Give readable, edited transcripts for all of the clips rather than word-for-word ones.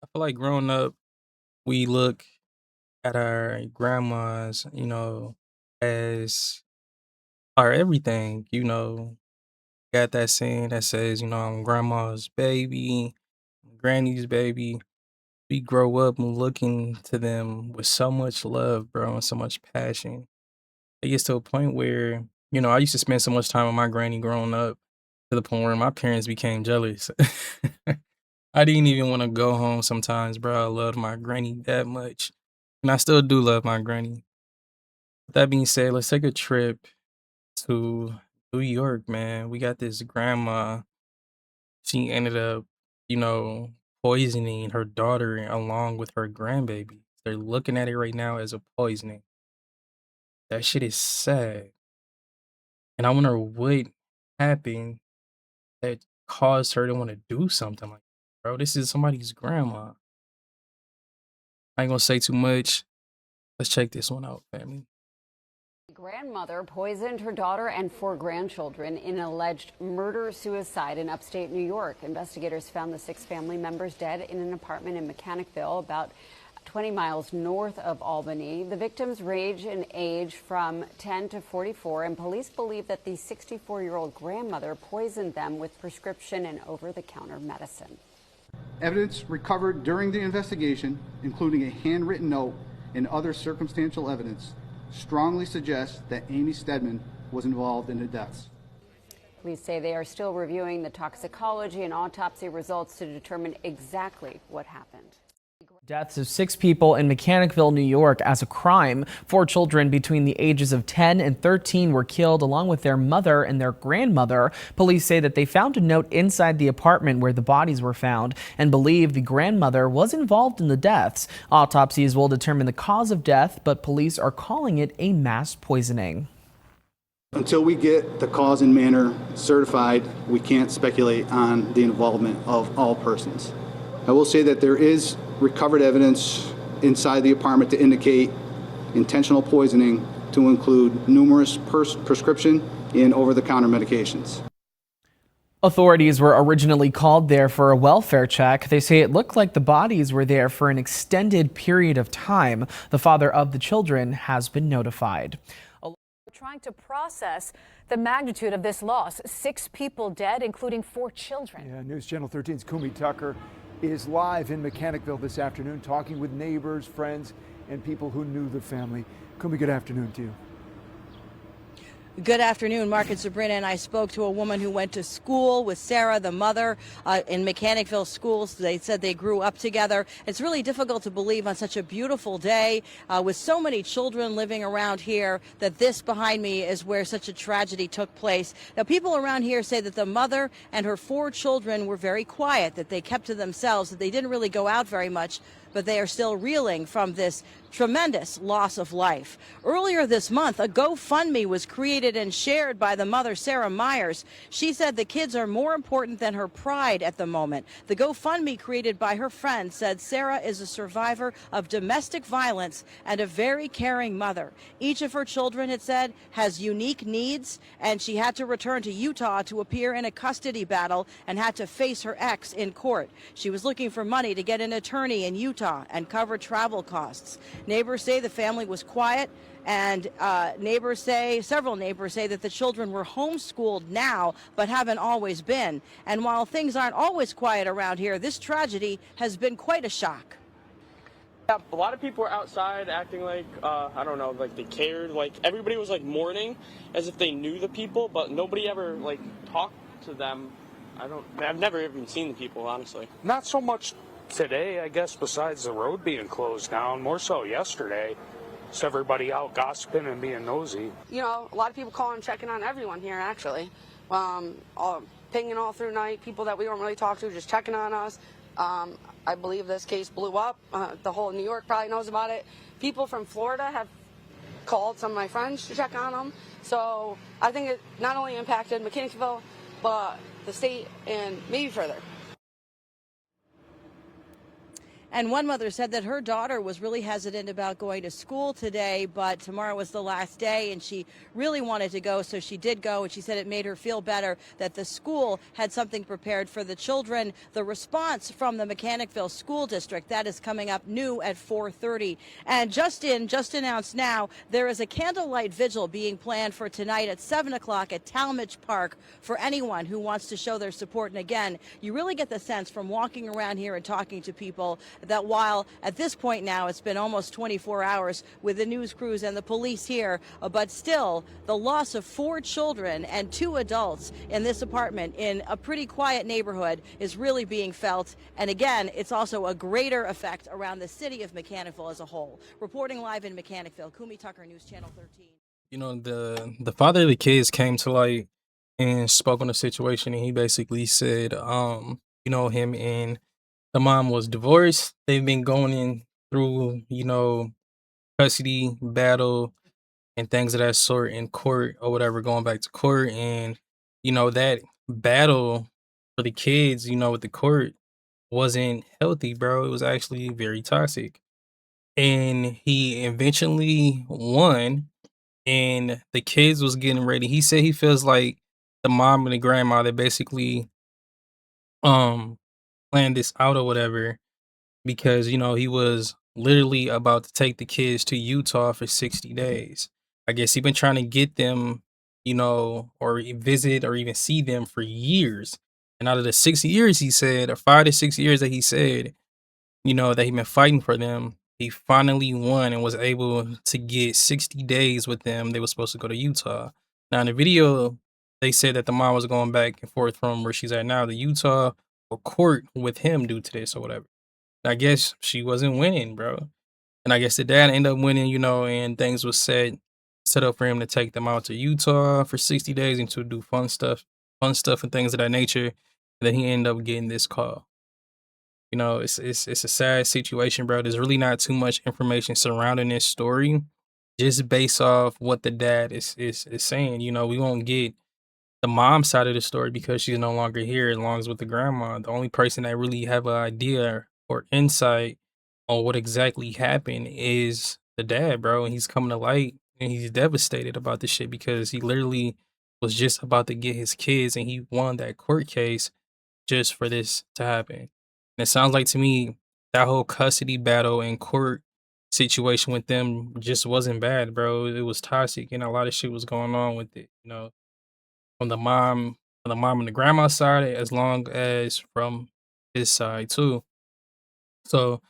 I feel like growing up, we look at our grandmas, as our everything. Got that saying that says, I'm grandma's baby, granny's baby. We grow up looking to them with so much love, bro, and so much passion. It gets to a point where, I used to spend so much time with my granny growing up to the point where my parents became jealous. I didn't even want to go home sometimes, bro. I loved my granny that much. And I still do love my granny. With that being said, let's take a trip to New York, man. We got this grandma. She ended up, you know, poisoning her daughter along with her grandbaby. They're looking at it right now as a poisoning. That shit is sad. And I wonder what happened that caused her to want to do something like that, bro. This is somebody's grandma. I ain't gonna say too much. Let's check this one out, family. Grandmother poisoned her daughter and four grandchildren in an alleged murder-suicide in upstate New York. Investigators found the six family members dead in an apartment in Mechanicville, about 20 miles north of Albany. The victims range in age from 10 to 44, and police believe that the 64-year-old grandmother poisoned them with prescription and over-the-counter medicine. Evidence recovered during the investigation, including a handwritten note and other circumstantial evidence, strongly suggests that Amy Steadman was involved in the deaths. Police say they are still reviewing the toxicology and autopsy results to determine exactly what happened. Deaths of 6 people in Mechanicville, New York as a crime. 4 children between the ages of 10 and 13 were killed along with their mother and their grandmother. Police say that they found a note inside the apartment where the bodies were found and believe the grandmother was involved in the deaths. Autopsies will determine the cause of death, but police are calling it a mass poisoning. Until we get the cause and manner certified, we can't speculate on the involvement of all persons. I will say that there is recovered evidence inside the apartment to indicate intentional poisoning, to include numerous prescription and over-the-counter medications. Authorities were originally called there for a welfare check. They say it looked like the bodies were there for an extended period of time. The father of the children has been notified. Trying to process the magnitude of this loss. 6 people dead, including 4 children. Yeah, News Channel 13's Kumi Tucker is live in Mechanicville this afternoon, talking with neighbors, friends, and people who knew the family. Kumi, good afternoon to you. Good afternoon. Mark and Sabrina and I spoke to a woman who went to school with Sarah, the mother, in Mechanicville schools. They said they grew up together. It's really difficult to believe on such a beautiful day with so many children living around here that this behind me is where such a tragedy took place. Now, people around here say that the mother and her 4 children were very quiet, that they kept to themselves, that they didn't really go out very much, but they are still reeling from this tremendous loss of life. Earlier this month, a GoFundMe was created and shared by the mother, Sarah Myers. She said the kids are more important than her pride at the moment. The GoFundMe created by her friend said Sarah is a survivor of domestic violence and a very caring mother. Each of her children, it said, has unique needs, and she had to return to Utah to appear in a custody battle and had to face her ex in court. She was looking for money to get an attorney in Utah and cover travel costs. Neighbors say the family was quiet, and several neighbors say that the children were homeschooled now, but haven't always been. And while things aren't always quiet around here, this tragedy has been quite a shock. Yeah, a lot of people were outside acting like, I don't know, like they cared. Like everybody was like mourning as if they knew the people, but nobody ever like talked to them. I've never even seen the people, honestly. Not so much today, I guess, besides the road being closed down, more so yesterday. It's everybody out gossiping and being nosy. You know, a lot of people calling, checking on everyone here, actually. Pinging all through night, people that we don't really talk to, just checking on us. I believe this case blew up. The whole New York probably knows about it. People from Florida have called some of my friends to check on them. So I think it not only impacted Mechanicville, but the state and maybe further. And one mother said that her daughter was really hesitant about going to school today, but tomorrow was the last day and she really wanted to go, so she did go. And she said it made her feel better that the school had something prepared for the children. The response from the Mechanicville School District, that is coming up new at 4:30. And just announced now, there is a candlelight vigil being planned for tonight at 7 o'clock at Talmadge Park for anyone who wants to show their support. And again, you really get the sense from walking around here and talking to people that while at this point now it's been almost 24 hours with the news crews and the police here, but still the loss of 4 children and 2 adults in this apartment in a pretty quiet neighborhood is really being felt. And again, it's also a greater effect around the city of Mechanicville as a whole. Reporting live in Mechanicville, Kumi Tucker, News Channel 13. You know, the father of the kids came to light and spoke on the situation, and he basically said, you know, him and the mom was divorced. They've been going in through, you know, custody battle and things of that sort in court or whatever, going back to court. And, you know, that battle for the kids, you know, with the court wasn't healthy, bro. It was actually very toxic. And he eventually won, and the kids was getting ready. He said he feels like the mom and the grandma, they basically um planned this out or whatever, because you know he was literally about to take the kids to Utah for 60 days. I guess he been trying to get them, you know, or visit or even see them for years. And out of the 6 years he said, or 5 to 6 years that he said, you know, that he been fighting for them, he finally won and was able to get 60 days with them. They were supposed to go to Utah. Now in the video, they said that the mom was going back and forth from where she's at now to Utah or court with him due to this or whatever. I guess she wasn't winning, bro. And I guess the dad ended up winning, you know, and things was set up for him to take them out to Utah for 60 days and to do fun stuff and things of that nature. And then he ended up getting this call. You know, it's a sad situation, bro. There's really not too much information surrounding this story, just based off what the dad is saying. You know, we won't get the mom side of the story because she's no longer here, as long as with the grandma. The only person that really have an idea or insight on what exactly happened is the dad, bro. And he's coming to light and he's devastated about this shit because he literally was just about to get his kids and he won that court case just for this to happen. And it sounds like to me that whole custody battle and court situation with them just wasn't bad, bro. It was toxic and a lot of shit was going on with it, you know, from the mom and the grandma side, as long as from his side too. So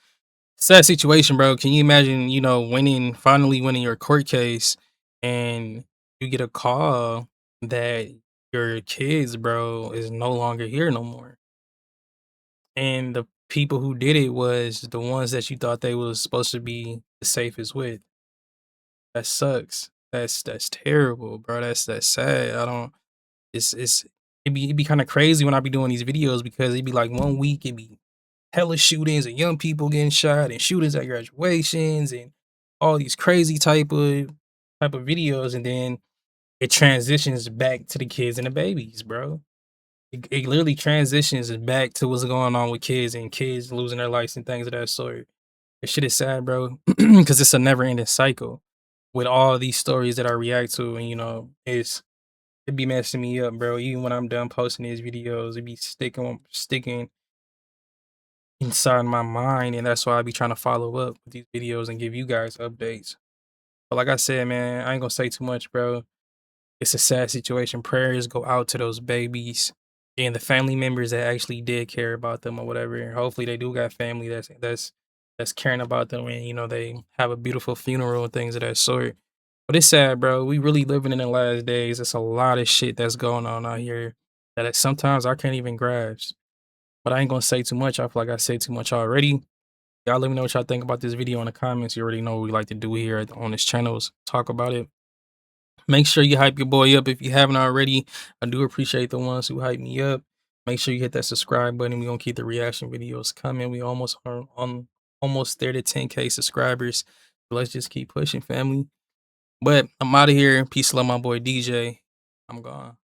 sad situation, bro. Can you imagine, you know, finally winning your court case, and you get a call that your kids, bro, is no longer here no more. And the people who did it was the ones that you thought they was supposed to be the safest with. That sucks. That's terrible, bro. That's sad. I don't it's it'd be kind of crazy when I be doing these videos because it'd be like one week it'd be hella shootings and young people getting shot and shootings at graduations and all these crazy type of videos, and then it transitions back to the kids and the babies, bro. It literally transitions back to what's going on with kids and kids losing their lives and things of that sort. This shit is sad, bro, because it's a never ending cycle with all these stories that I react to, and you know, it be messing me up, bro. Even when I'm done posting these videos, it be sticking inside my mind, and that's why I be trying to follow up with these videos and give you guys updates. But like I said, man, I ain't gonna say too much, bro. It's a sad situation. Prayers go out to those babies and the family members that actually did care about them or whatever. Hopefully they do got family that's caring about them, and you know they have a beautiful funeral and things of that sort. But it's sad, bro. We really living in the last days. It's a lot of shit that's going on out here that sometimes I can't even grasp. But I ain't gonna say too much. I feel like I said too much already. Y'all let me know what y'all think about this video in the comments. You already know what we like to do here on this channel is talk about it. Make sure you hype your boy up if you haven't already. I do appreciate the ones who hype me up. Make sure you hit that subscribe button. We're gonna keep the reaction videos coming. We almost are on almost there to 10K subscribers. So let's just keep pushing, family. But I'm out of here. Peace, love, my boy DJ. I'm gone.